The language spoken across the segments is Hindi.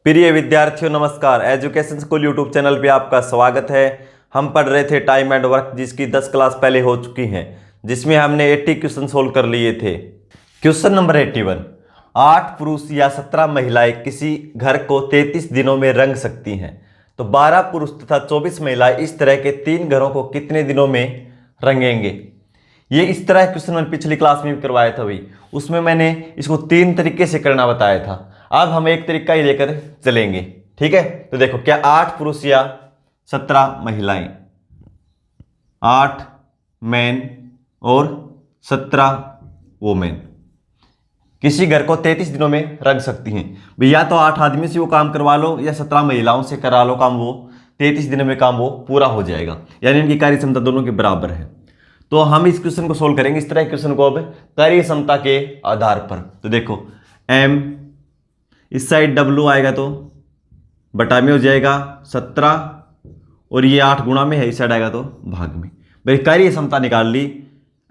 प्रिय विद्यार्थियों नमस्कार। एजुकेशन स्कूल यूट्यूब चैनल पे आपका स्वागत है। हम पढ़ रहे थे टाइम एंड वर्क, जिसकी 10 क्लास पहले हो चुकी हैं, जिसमें हमने 80 क्वेश्चन सोल्व कर लिए थे। क्वेश्चन नंबर 81, 8 पुरुष या 17 महिलाएं किसी घर को 33 दिनों में रंग सकती हैं, तो 12 पुरुष तथा 24 महिलाएं इस तरह के 3 घरों को कितने दिनों में रंगेंगे। ये इस तरह क्वेश्चन मैंने पिछली क्लास में भी करवाया था भाई, उसमें मैंने इसको 3 तरीके से करना बताया था। अब हम एक तरीका ही लेकर चलेंगे, ठीक है। तो देखो, क्या 8 पुरुष या 17 महिलाएं, 8 मैन और 17 वोमेन किसी घर को 33 दिनों में रंग सकती हैं। भाई या तो 8 आदमी से वो काम करवा लो या 17 महिलाओं से करा लो काम, वो 33 दिनों में काम वो पूरा हो जाएगा, यानी इनकी कार्य क्षमता दोनों के बराबर है। तो हम इस क्वेश्चन को सोल्व करेंगे इस तरह के क्वेश्चन को अब कार्य क्षमता के आधार पर। तो देखो, m इस साइड W आएगा तो बटा में हो जाएगा 17, और ये 8 गुणा में है, इस साइड आएगा तो भाग में। भाई कार्य क्षमता निकाल ली।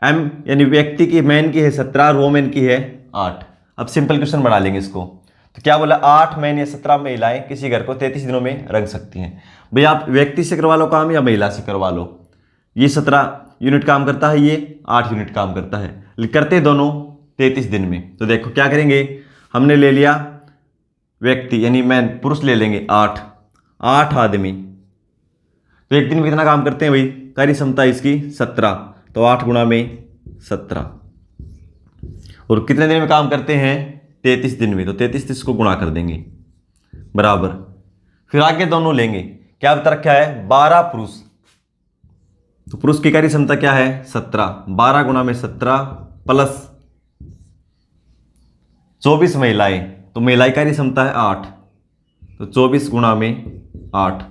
m यानी व्यक्ति की, मैन की है 17 और वोमेन की है 8। अब सिंपल क्वेश्चन बना लेंगे इसको। तो क्या बोला, 8 मैन या 17 महिलाएं किसी घर को 33 दिनों में रंग सकती हैं। भाई आप व्यक्ति से करवा लो काम या महिला से करवा लो, ये 17 यूनिट काम करता है, ये 8 यूनिट काम करता है, करते दोनों 33 दिन में। तो देखो क्या करेंगे, हमने ले लिया व्यक्ति यानी मैन, पुरुष ले लेंगे 8 आदमी, तो एक दिन में कितना काम करते हैं भाई, कार्य क्षमता इसकी 17, तो 8 गुणा में 17, और कितने दिन में काम करते हैं 33 दिन में, तो 33 को गुणा कर देंगे बराबर। फिर आगे दोनों लेंगे, क्या बता रखा है 12 पुरुष, तो पुरुष की कार्य क्षमता क्या है 17, 12 गुणा में 17 प्लस 24 महिलाएं, तो महिला कार्य क्षमता है 8, तो 24 गुणा में 8।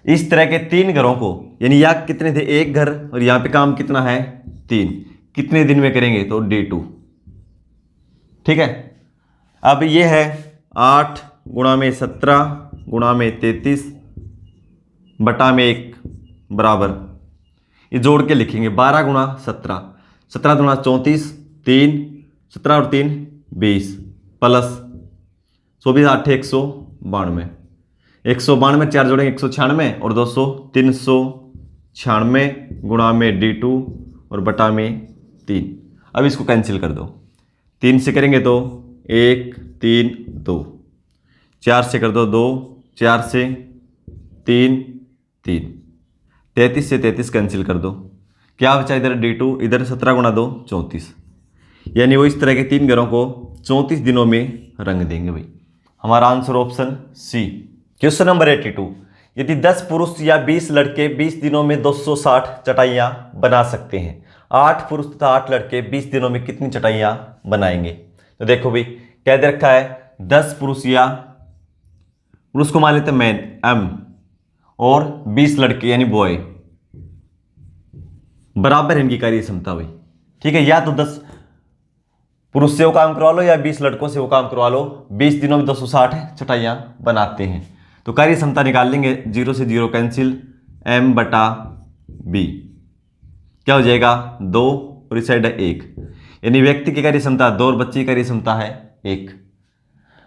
इस तरह के 3 घरों को, यानी यहाँ कितने थे, एक घर, और यहाँ पे काम कितना है 3, कितने दिन में करेंगे तो D2, ठीक है। अब ये है 8 गुणा में 17 गुणा में 33 बटा में 1 बराबर, ये जोड़ के लिखेंगे 12 गुणा 17, 17 गुणा 34, 3 17 और 3 20 प्लस 24 8 192, 192 4 जोड़ेंगे 196 और 200 396 गुणा में D2 और बटा में 3। अब इसको कैंसिल कर दो, 3 से करेंगे तो 1 3 2, 4 से कर दो 2, 4 से 3 3, 33 से 33 कैंसिल कर दो, क्या बचा इधर D2, इधर 17 गुणा 2 34, यानी वो इस तरह के 3 घरों को 34 दिनों में रंग देंगे भाई। हमारा answer option C. Question number 82, यदि 10 पुरुष या 20 लड़के 20 दिनों में 260 चटाइयाँ बना सकते हैं, 8 पुरुष तथा 8 लड़के 20 दिनों में कितनी चटाइयाँ बनाएंगे। तो देखो भाई, क्या दे रखा है, 10 पुरुष या, पुरुष को मान लेते हैं मैन M, और 20 लड़के यानी बॉय, बराबर इनकी कार्य क्षमता भाई, ठीक है। या तो 10 पुरुष से वो काम करवा लो या 20 लड़कों से वो काम करवा लो, 20 दिनों में 260 चटाइयाँ बनाते हैं। तो कार्य क्षमता निकाल लेंगे, 0 से 0 कैंसिल, M बटा B क्या हो जाएगा 2, और इस साइड है 1, यानी व्यक्ति की कार्य क्षमता 2 और बच्चे की कार्य क्षमता है 1।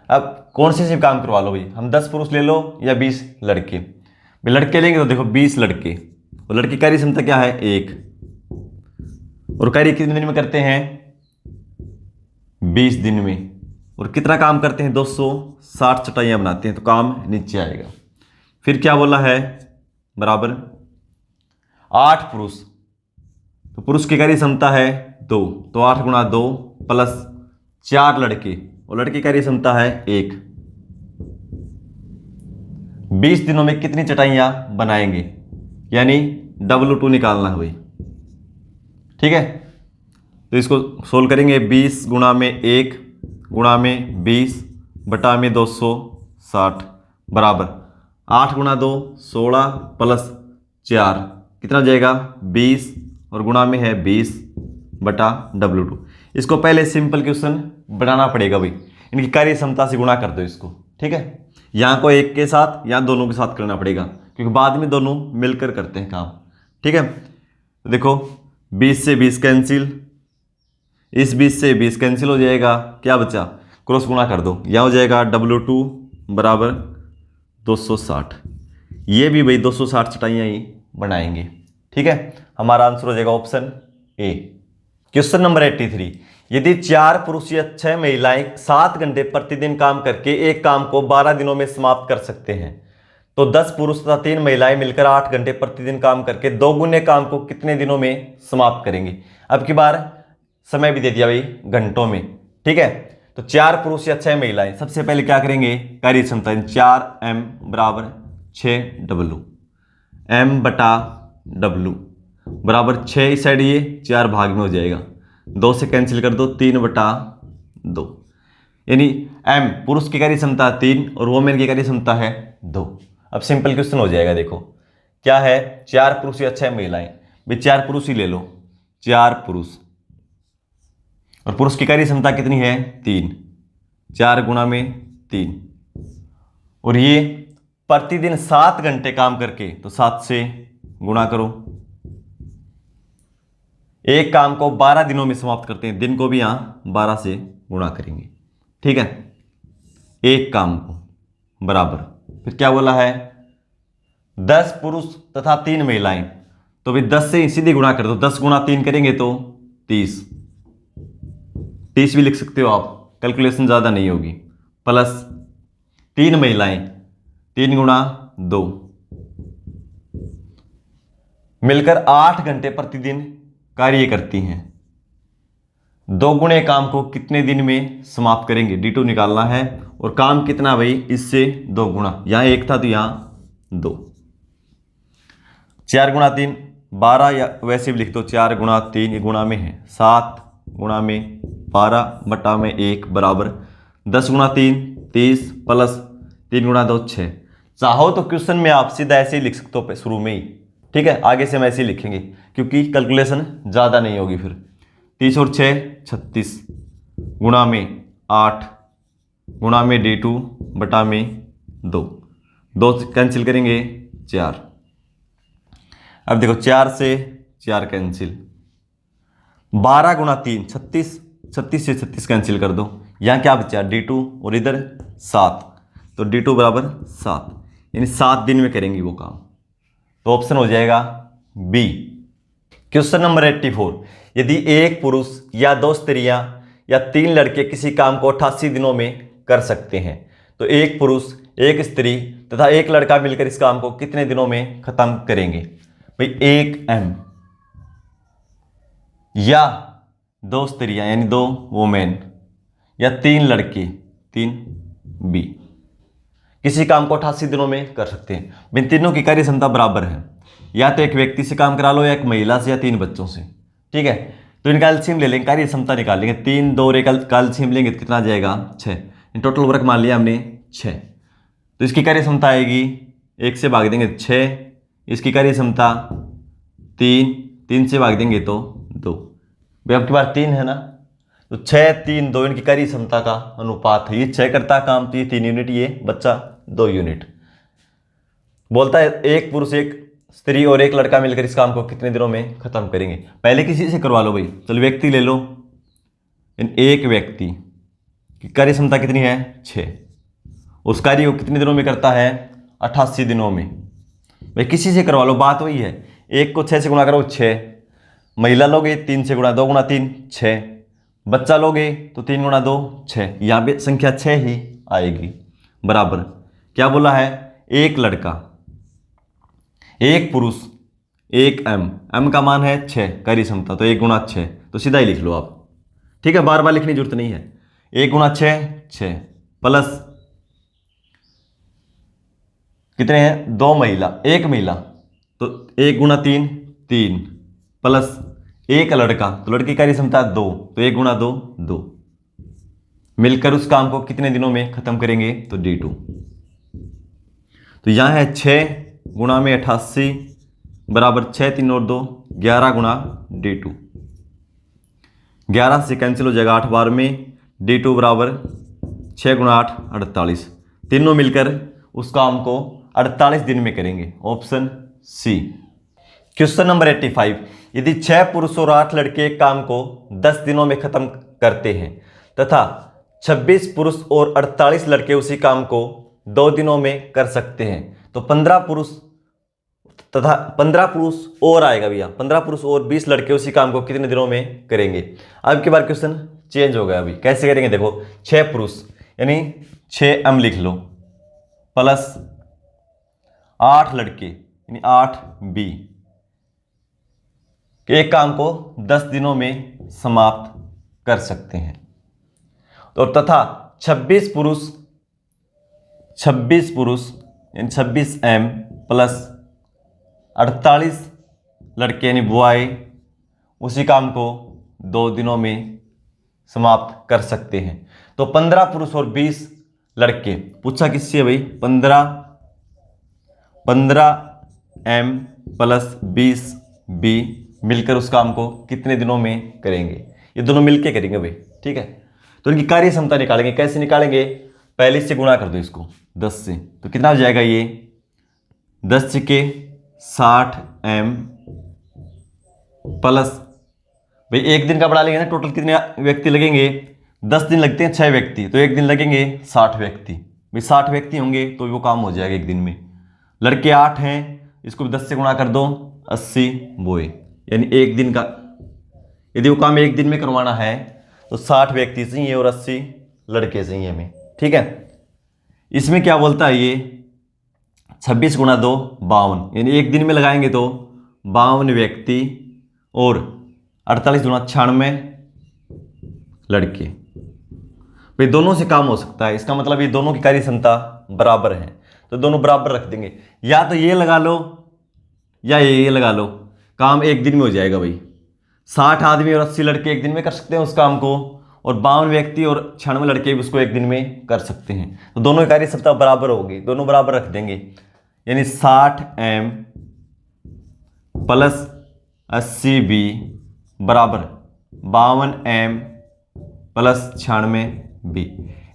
अब कौन से काम करवा लो भाई, हम 10 पुरुष ले लो या 20 लड़के। लड़के लेंगे तो देखो 20 लड़के, और लड़की कार्य क्षमता क्या है 1, और कार्य कितने दिन में करते हैं 20 दिन में, और कितना काम करते हैं 260 चटाइयाँ बनाते हैं, तो काम नीचे आएगा। फिर क्या बोला है बराबर 8 पुरुष, तो पुरुष की कार्य क्षमता है 2, तो 8 गुणा 2 प्लस 4 लड़के, और लड़की कार्य क्षमता है 1, 20 दिनों में कितनी चटाइयाँ बनाएंगे, यानी W2 निकालना है भाई, ठीक है। तो इसको सोल्व करेंगे, 20 गुणा में 1 गुणा में 20 बटा में 260 बराबर 8 गुणा 2 16 प्लस 4 कितना जाएगा 20, और गुणा में है 20 बटा W2। इसको पहले सिंपल क्वेश्चन बनाना पड़ेगा भाई, इनकी कार्य क्षमता से गुणा कर दो इसको, ठीक है। यहाँ को एक के साथ या दोनों के साथ करना पड़ेगा, क्योंकि बाद में दोनों मिलकर करते हैं काम, ठीक है। तो देखो 20 से 20 कैंसिल, इस 20 से 20 कैंसिल हो जाएगा, क्या बचा क्रॉस गुणा कर दो, यह हो जाएगा W2 बराबर 260। ये भी भाई 260 चटाइयाँ ही बनाएंगे। ठीक है, हमारा आंसर हो जाएगा ऑप्शन ए। क्वेश्चन नंबर 83, यदि 4 पुरुष या 6 महिलाएं 7 घंटे प्रतिदिन काम करके एक काम को 12 दिनों में समाप्त कर सकते हैं, तो 10 पुरुष तथा 3 महिलाएं मिलकर 8 घंटे प्रतिदिन काम करके 2 गुने काम को कितने दिनों में समाप्त करेंगे। अब की बार समय भी दे दिया भाई घंटों में। ठीक है, तो 4 पुरुष या 6 महिलाएं, सबसे पहले क्या करेंगे, कार्य क्षमता 4m बराबर 6w, m बटा w बराबर 6, इस साइड ये 4 भाग में हो जाएगा, 2 से कैंसिल कर दो, 3 बटा 2, यानी m पुरुष की कार्य क्षमता 3 और वोमेन की कार्य क्षमता है 2। अब सिंपल क्वेश्चन हो जाएगा, देखो क्या है, 4 पुरुष या 6 महिलाएं, भाई 4 पुरुष ही ले लो, 4 पुरुष, और पुरुष की कार्य क्षमता कितनी है 3, 4 गुणा में 3, और ये प्रतिदिन 7 घंटे काम करके, तो 7 से गुणा करो, एक काम को 12 दिनों में समाप्त करते हैं, दिन को भी यहां 12 से गुणा करेंगे। ठीक है, एक काम को बराबर, फिर क्या बोला है, 10 पुरुष तथा 3 महिलाएं, तो भी 10 से सीधे गुणा कर दो, 10 गुणा 3 करेंगे तो 30, 30 भी लिख सकते हो आप, कैलकुलेशन ज़्यादा नहीं होगी, प्लस 3 महिलाएं, 3 गुणा 2 मिलकर 8 घंटे प्रतिदिन कार्य करती हैं, 2 गुणे काम को कितने दिन में समाप्त करेंगे, D2 निकालना है, और काम कितना भाई, इससे 2 गुणा, यहां 1 था तो यहां 2, 4 गुणा 3 12, या वैसे भी लिख दो 4 गुणा 3, ये गुणा में है 7 गुणा में 12 बटा में 1 बराबर 10 गुणा 3 30 प्लस 3 गुणा 2 6। चाहो तो क्वेश्चन में आप सीधा ऐसे ही लिख सकते हो शुरू में ही। ठीक है, आगे से हम ऐसे ही लिखेंगे क्योंकि कैलकुलेशन ज़्यादा नहीं होगी। फिर 30 और 6 36 गुणा में 8 गुणा में D2 बटा में 2, 2 कैंसिल करेंगे 4। अब देखो 4 से 4 कैंसिल, 12 गुणा 3 36, 36 से 36 कैंसिल कर दो, यहाँ क्या बचा D2 और इधर 7, तो D2 बराबर 7, यानी 7 दिन में करेंगी वो काम, तो ऑप्शन हो जाएगा बी। क्वेश्चन नंबर 84, यदि एक पुरुष या 2 स्त्रियां या 3 लड़के किसी काम को 88 दिनों में कर सकते हैं, तो एक पुरुष एक स्त्री तथा एक लड़का मिलकर इस काम को कितने दिनों में खत्म करेंगे। भाई 1m या 2 स्त्रियां यानी 2 वोमेन या 3 लड़के 3b किसी काम को 88 दिनों में कर सकते हैं। इन तीनों की कार्य क्षमता बराबर है, या तो एक व्यक्ति से काम करा लो या एक महिला से या 3 बच्चों से। ठीक है, तो इनका एलसीएम ले लेंगे, कार्य क्षमता निकाल लेंगे, 3 2 और एक एलसीएम लेंगे तो कितना आ जाएगा 6, टोटल वर्क मान लिया हमने 6, तो इसकी कार्य क्षमता आएगी 1 से भाग देंगे 6, इसकी कार्य क्षमता 3, 3 से भाग देंगे तो 2, भाई अब की बार 3 है ना, तो 6 3 2 इनकी कार्य क्षमता का अनुपात है, ये 6 करता काम तो ये 3 यूनिट, ये बच्चा 2 यूनिट। बोलता है एक पुरुष एक स्त्री और एक लड़का मिलकर इस काम को कितने दिनों में खत्म करेंगे। पहले किसी से करवा लो भाई, चलो व्यक्ति ले लो, एक व्यक्ति की कार्य क्षमता कितनी है 6, उस कार्य को कितने दिनों में करता है 88 दिनों में। भाई किसी से करवा लो, बात वही है, एक को 6 से गुणा करो 6, महिला लोगे 3 से गुणा, 2 गुणा 3 6, बच्चा लोगे तो 3 गुणा 2 6, यहाँ पे संख्या 6 ही आएगी, बराबर क्या बोला है, एक लड़का एक पुरुष एक m का मान है 6 कार्य क्षमता, तो 1 गुणा 6, तो सीधा ही लिख लो आप। ठीक है, बार बार लिखने की जरूरत नहीं है, 1 गुणा 6 6 प्लस कितने हैं 2 महिला, एक महिला तो 1 गुणा 3 3 प्लस एक लड़का, तो लड़की कार्य क्षमता 2, तो 1 गुणा 2 2, मिलकर उस काम को कितने दिनों में खत्म करेंगे, तो D2। तो यहां है 6 गुणा में 88 बराबर 6 3 और 2 11 गुणा D2, 11 से कैंसिल हो जाएगा 8 बार में, D2 बराबर 6 गुणा 8 48, तीनों मिलकर उस काम को 48 दिन में करेंगे, ऑप्शन सी। क्वेश्चन नंबर 85, यदि 6 पुरुष और 8 लड़के एक काम को 10 दिनों में खत्म करते हैं तथा 26 पुरुष और 48 लड़के उसी काम को 2 दिनों में कर सकते हैं। तो 15 पुरुष तथा 15 पुरुष और आएगा भैया, 15 पुरुष और 20 लड़के उसी काम को कितने दिनों में करेंगे। अब की बार क्वेश्चन चेंज हो गया। अभी कैसे करेंगे देखो, 6 पुरुष यानी 6m लिख लो प्लस 8 लड़के यानी 8b एक काम को 10 दिनों में समाप्त कर सकते हैं। तो तथा 26 पुरुष यानी 26m प्लस 48 लड़के यानी बॉय उसी काम को 2 दिनों में समाप्त कर सकते हैं। तो 15 पुरुष और 20 लड़के पूछा किससे भाई, 15m प्लस 20b मिलकर उस काम को कितने दिनों में करेंगे। ये दोनों मिलके करेंगे भाई, ठीक है। तो इनकी कार्य क्षमता निकालेंगे। कैसे निकालेंगे, पहले से गुणा कर दो इसको 10 से, तो कितना हो जाएगा ये 10 के 60m प्लस भाई एक दिन का बढ़ा लेंगे ना, टोटल कितने व्यक्ति लगेंगे, 10 दिन लगते हैं 6 व्यक्ति, तो एक दिन लगेंगे 60 व्यक्ति। भाई 60 व्यक्ति होंगे तो वो काम हो जाएगा एक दिन में। लड़के 8 हैं, इसको भी 10 से गुणा कर दो, 80 बॉय यानी एक दिन का, यदि वो काम एक दिन में करवाना है तो 60 व्यक्ति चाहिए और 80 लड़के चाहिए हमें, ठीक है। इसमें क्या बोलता है ये 26 गुणा 2 52 यानी एक दिन में लगाएंगे तो 52 व्यक्ति और 48 गुणा 96 लड़के। भाई दोनों से काम हो सकता है, इसका मतलब ये दोनों की कार्य क्षमता बराबर है, तो दोनों बराबर रख देंगे। या तो ये लगा लो या ये लगा लो, काम एक दिन में हो जाएगा भाई। 60 आदमी और 80 लड़के एक दिन में कर सकते हैं उस काम को, और 52 व्यक्ति और 96 लड़के भी उसको एक दिन में कर सकते हैं। तो दोनों की कार्य क्षमता बराबर होगी, दोनों बराबर रख देंगे। यानी 60m प्लस 80b बराबर 52m प्लस 96b।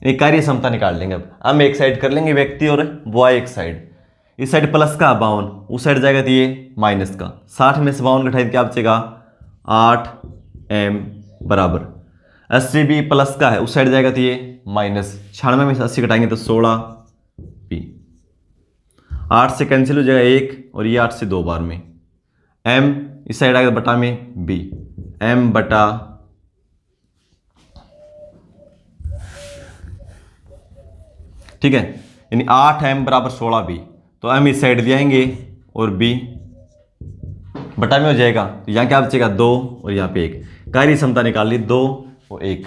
ये कार्य क्षमता निकाल लेंगे। अब हम एक साइड कर लेंगे व्यक्ति और बॉय एक साइड, इस साइड प्लस का 52, उस साइड जाएगा तो ये माइनस का। 60 में से 52 घटाएंगे क्या बचेगा 8m बराबर 80b प्लस का है, उस साइड जाएगा तो ये माइनस। 96 में से 80 घटाएंगे तो 16b। 8 से कैंसिल हो जाएगा 1 और ये 8 से 2 बार में, m इस साइड आएगा बटा में b, m बटा ठीक है, यानी 8m बराबर 16b। तो m इस साइड ले आएंगे और b बटा में हो जाएगा, तो यहाँ क्या बचेगा 2 और यहाँ पे 1। कार्य क्षमता निकाल ली 2 और 1,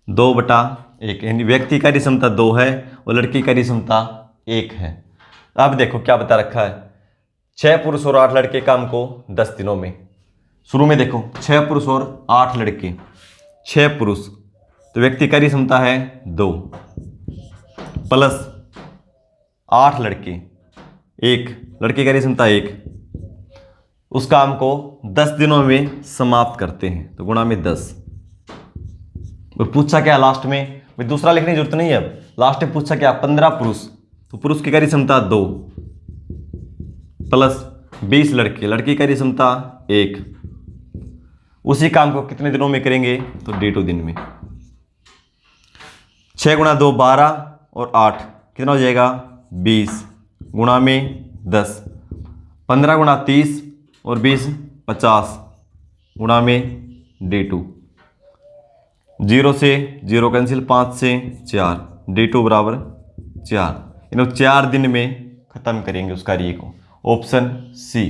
2 बटा 1 यानी व्यक्ति कार्य क्षमता 2 है और लड़की कार्य क्षमता 1 है। अब देखो क्या बता रखा है, 6 पुरुष और 8 लड़के काम को 10 दिनों में। शुरू में देखो 6 पुरुष और 8 लड़के, 6 पुरुष तो व्यक्ति कार्य क्षमता है 2 प्लस 8 लड़के, 1 लड़के कार्य क्षमता 1, उस काम को 10 दिनों में समाप्त करते हैं, तो गुणा में 10। और पूछा क्या लास्ट में, भाई दूसरा लिखने की जरूरत नहीं है। अब लास्ट में पूछा क्या 15 पुरुष, तो पुरुष की कार्य क्षमता 2 प्लस 20 लड़के, लड़की कार्य क्षमता 1, उसी काम को कितने दिनों में करेंगे, तो D2 दिन में। 6 गुणा 2 12 और 8 कितना हो जाएगा 20 गुणा में 10, 15 गुणा 30 और 20 50 गुणा में D2। 0 से 0 कैंसिल, 5 से 4, D2 बराबर 4। इन 4 दिन में खत्म करेंगे उस कार्य को, ऑप्शन सी।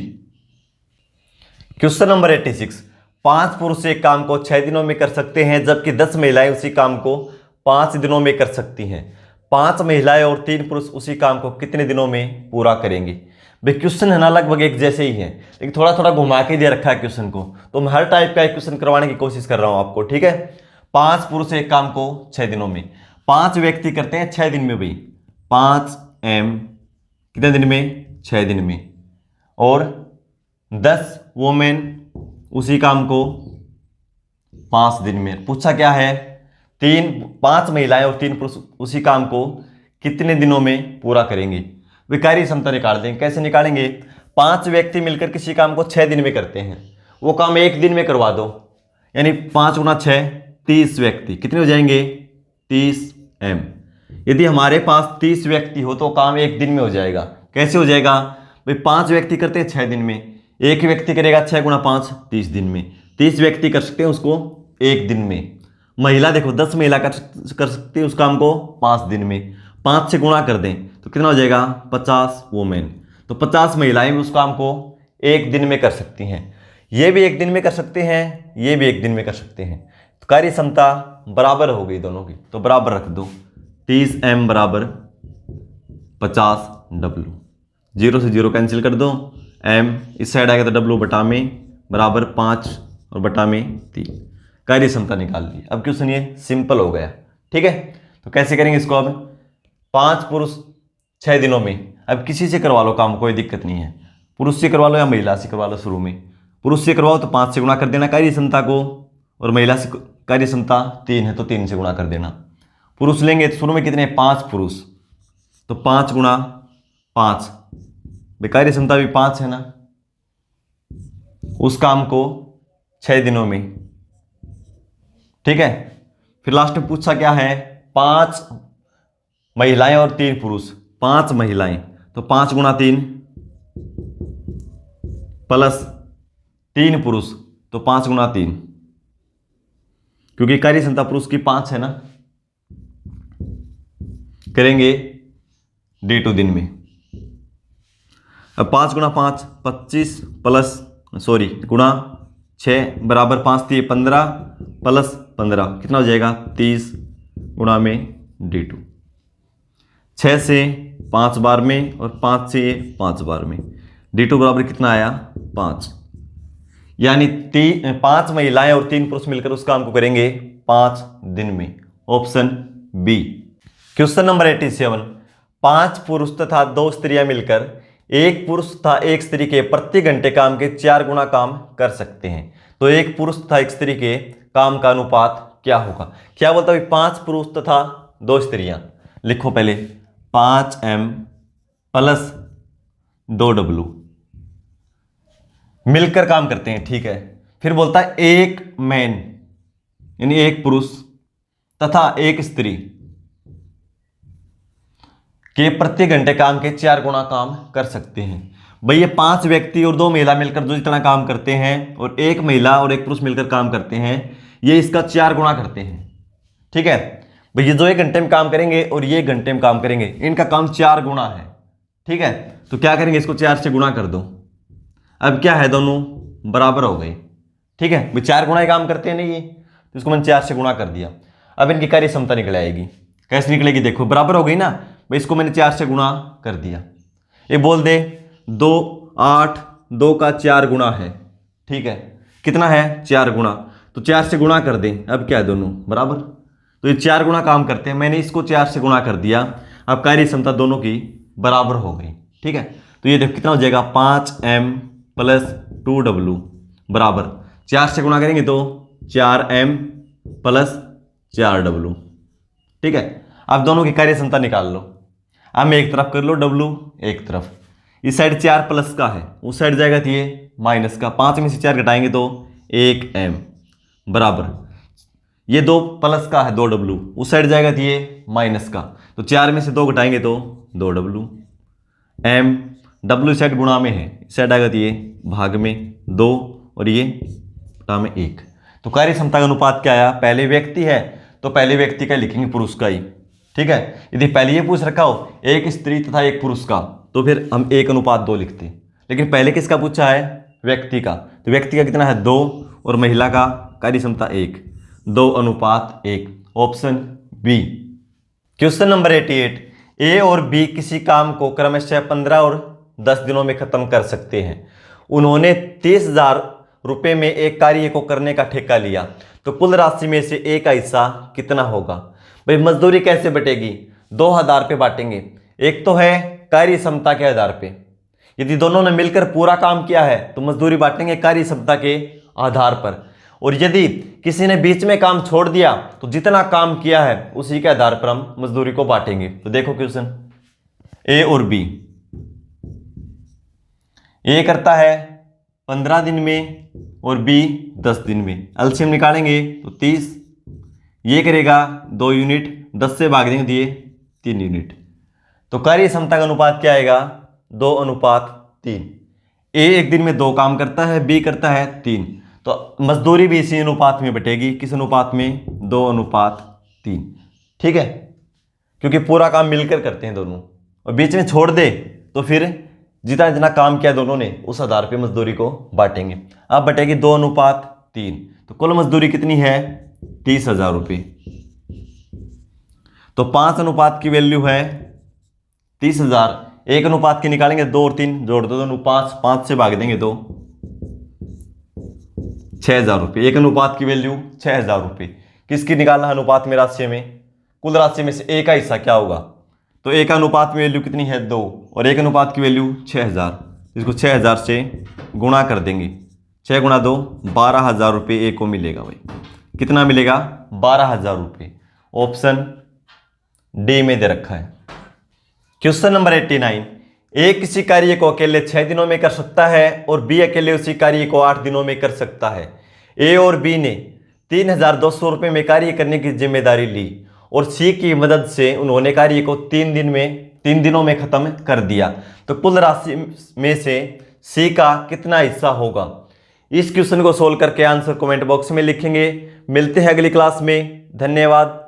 क्वेश्चन नंबर 86, 5 पुरुष एक काम को 6 दिनों में कर सकते हैं जबकि 10 महिलाएं उसी काम को 5 दिनों में कर सकती हैं। 5 महिलाएं और 3 पुरुष उसी काम को कितने दिनों में पूरा करेंगे। भाई क्वेश्चन है ना लगभग एक जैसे ही है, लेकिन थोड़ा थोड़ा घुमा के दे रखा है क्वेश्चन को, तो मैं हर टाइप का एक क्वेश्चन करवाने की कोशिश कर रहा हूं आपको, ठीक है। 5 पुरुष एक काम को 6 दिनों में, 5 व्यक्ति करते हैं 6 दिन में भाई, 5m कितने दिन में 6 दिन में, और 10 वोमेन उसी काम को 5 दिन में। पूछा क्या है 5 महिलाएं और 3 पुरुष उसी काम को कितने दिनों में पूरा करेंगे। वे कार्य क्षमता निकाल देंगे। कैसे निकालेंगे, 5 व्यक्ति मिलकर किसी काम को 6 दिन में करते हैं, वो काम एक दिन में करवा दो, यानी 5 गुणा 6 30 व्यक्ति कितने हो जाएंगे 30m। यदि हमारे पास 30 व्यक्ति हो तो काम एक दिन में हो जाएगा। कैसे हो जाएगा भाई, 5 व्यक्ति करते हैं 6 दिन में, एक व्यक्ति करेगा 6 गुणा 5 30 दिन में, 30 व्यक्ति कर सकते हैं उसको एक दिन में। महिला देखो 10 महिला कर सकती है उस काम को 5 दिन में, 5 से गुणा कर दें तो कितना हो जाएगा 50 वुमेन। तो 50 महिलाएं भी उस काम को एक दिन में कर सकती हैं। ये भी एक दिन में कर सकते हैं, ये भी एक दिन में कर सकते हैं। तो कार्य क्षमता बराबर हो गई दोनों की, तो बराबर रख दो 30m बराबर 50W। 0 से 0 कैंसिल कर दो, m इस साइड आएगा तो W बटा में बराबर 5 और बटा में 3। कार्य क्षमता निकाल ली। अब क्वेश्चन ये सिंपल हो गया, ठीक है। तो कैसे करेंगे इसको, अब 5 पुरुष 6 दिनों में, अब किसी से करवा लो काम, कोई दिक्कत नहीं है, पुरुष से करवा लो या महिला से करवा लो। शुरू में पुरुष से करवाओ तो 5 से गुणा कर देना कार्य क्षमता को, और महिला से कार्य क्षमता 3 है तो 3 से गुणा कर देना। पुरुष लेंगे तो शुरू में कितने 5 पुरुष, तो 5 गुणा 5, कार्य क्षमता भी 5 है ना। उस काम को 6 दिनों में, ठीक है। फिर लास्ट में पूछा क्या है, 5 महिलाएं और 3 पुरुष। 5 महिलाएं तो 5 गुणा 3 प्लस 3 पुरुष तो 5 गुणा 3, क्योंकि कार्य क्षमता पुरुष की 5 है ना। करेंगे D2 दिन में। अब 5 गुणा 5 25 प्लस गुणा 6 बराबर 5 थी 15 प्लस 15 कितना हो जाएगा 30 गुणा में D2। 6 से 5 बार में और 5 से 5 बार में, D2 बराबर कितना आया 5। यानी 5 महिलाएं और 3 पुरुष मिलकर उस काम को करेंगे 5 दिन में। Option B. क्वेश्चन नंबर 87, 5 पुरुष तथा 2 स्त्रियां मिलकर एक पुरुष तथा एक स्त्री के प्रति घंटे काम के 4 गुना काम कर सकते हैं। तो एक पुरुष तथा एक स्त्री के काम का अनुपात क्या होगा। क्या बोलता है 5 पुरुष तथा 2 स्त्रियां, लिखो पहले 5m प्लस 2w मिलकर काम करते हैं, ठीक है। फिर बोलता है एक मैन यानी एक पुरुष तथा एक स्त्री के प्रति घंटे काम के 4 गुना काम कर सकते हैं। भाई ये 5 व्यक्ति और 2 महिला मिलकर जो जितना काम करते हैं और एक महिला और एक पुरुष मिलकर काम करते हैं, ये इसका 4 गुना करते हैं, ठीक है। भाई ये जो 1 घंटे में काम करेंगे और ये 1 घंटे में काम करेंगे, इनका काम 4 गुना है, ठीक है। तो क्या करेंगे, इसको 4 से गुणा कर दो। अब क्या है, दोनों बराबर हो गए, ठीक है। भाई 4 गुना ही काम करते हैं नहीं ये, तो इसको मैंने 4 से गुणा कर दिया। अब इनकी कार्य क्षमता निकल आएगी। कैसे निकलेगी, देखो बराबर हो गई ना। भाई इसको मैंने 4 से गुणा कर दिया। ये बोल दे 2 8 2 का 4 गुना है, ठीक है। कितना है 4 गुना, तो 4 से गुणा कर दें। अब क्या है, दोनों बराबर, तो ये 4 गुना काम करते हैं। मैंने इसको 4 से गुणा कर दिया। अब कार्य क्षमता दोनों की बराबर हो गई, ठीक है। तो ये देखो कितना हो जाएगा 5m प्लस 2w बराबर 4 से गुणा करेंगे तो 4m प्लस 4w, ठीक है। अब दोनों की कार्य क्षमता निकाल लो। अब एक तरफ कर लो w, एक तरफ, इस साइड 4 प्लस का है, उस साइड जाएगा तो ये माइनस का। 5 में से 4 घटाएंगे तो 1m बराबर ये 2 प्लस का है 2w, उस साइड जाएगा तो ये माइनस का। तो 4 में से 2 घटाएंगे तो 2w। m w इस साइड गुणा में है, इस साइड आएगा तो ये भाग में 2 और ये बटा में 1। तो कार्य क्षमता का अनुपात क्या आया, पहले व्यक्ति है तो पहले व्यक्ति का लिखेंगे पुरुष का ही, ठीक है। यदि पहले ये पूछ रखा हो एक स्त्री तथा एक पुरुष का, तो फिर हम 1:2 लिखते। लेकिन पहले किसका पूछा है, व्यक्ति का, तो व्यक्ति का कितना है 2 और महिला का कार्य क्षमता 1, 2:1। Option B. Question number 88, A और बी किसी काम को क्रमशः 15 और 10 दिनों में खत्म कर सकते हैं। उन्होंने 30,000 रुपये में एक कार्य को करने का ठेका लिया, तो कुल राशि में से ए का हिस्सा कितना होगा। भाई मजदूरी कैसे बटेगी, 2000 पे बांटेंगे। एक तो है कार्य क्षमता के आधार पे, यदि दोनों ने मिलकर पूरा काम किया है तो मजदूरी बांटेंगे कार्य क्षमता के आधार पर, और यदि किसी ने बीच में काम छोड़ दिया तो जितना काम किया है उसी के आधार पर हम मजदूरी को बांटेंगे। तो देखो क्वेश्चन, ए और बी, ए करता है 15 दिन में और बी 10 दिन में। एलसीएम निकालेंगे तो 30, ये करेगा 2 यूनिट, 10 से भाग देंगे तो ये 3 यूनिट। तो कार्य क्षमता का अनुपात क्या आएगा? 2:3। ए एक दिन में 2 काम करता है, बी करता है 3, तो मजदूरी भी इसी अनुपात में बटेगी। किस अनुपात में? 2:3। ठीक है, क्योंकि पूरा काम मिलकर करते हैं दोनों, और बीच में छोड़ दे तो फिर जितना जितना काम किया दोनों ने उस आधार पे मजदूरी को बांटेंगे। अब बटेगी 2:3, तो कुल मजदूरी कितनी है? 30,000 रुपये। तो 5 अनुपात की वैल्यू है 30,000। 1 अनुपात की निकालेंगे, 2 और 3 जोड़ दो दोनों, 5 से भाग देंगे 2, 6,000 रुपये। 1 अनुपात की वैल्यू 6,000 रुपये। किसकी निकालना अनुपात में? राशि में, कुल राशि में से ए का हिस्सा क्या होगा? तो ए का अनुपात में वैल्यू कितनी है? 2, और 1 अनुपात की वैल्यू 6,000। इसको 6,000 से गुणा कर देंगे, 6 गुणा 2 12,000 रुपये ए को मिलेगा। भाई कितना मिलेगा? 12,000 रुपये। ऑप्शन डी में दे रखा है। क्वेश्चन नंबर 89, ए किसी कार्य को अकेले 6 दिनों में कर सकता है और बी अकेले उसी कार्य को 8 दिनों में कर सकता है। ए और बी ने 3,200 रुपये में कार्य करने की जिम्मेदारी ली और सी की मदद से उन्होंने कार्य को 3 दिनों में खत्म कर दिया। तो कुल राशि में से सी का कितना हिस्सा होगा? इस क्वेश्चन को सोल्व करके आंसर कमेंट बॉक्स में लिखेंगे। मिलते हैं अगली क्लास में। धन्यवाद।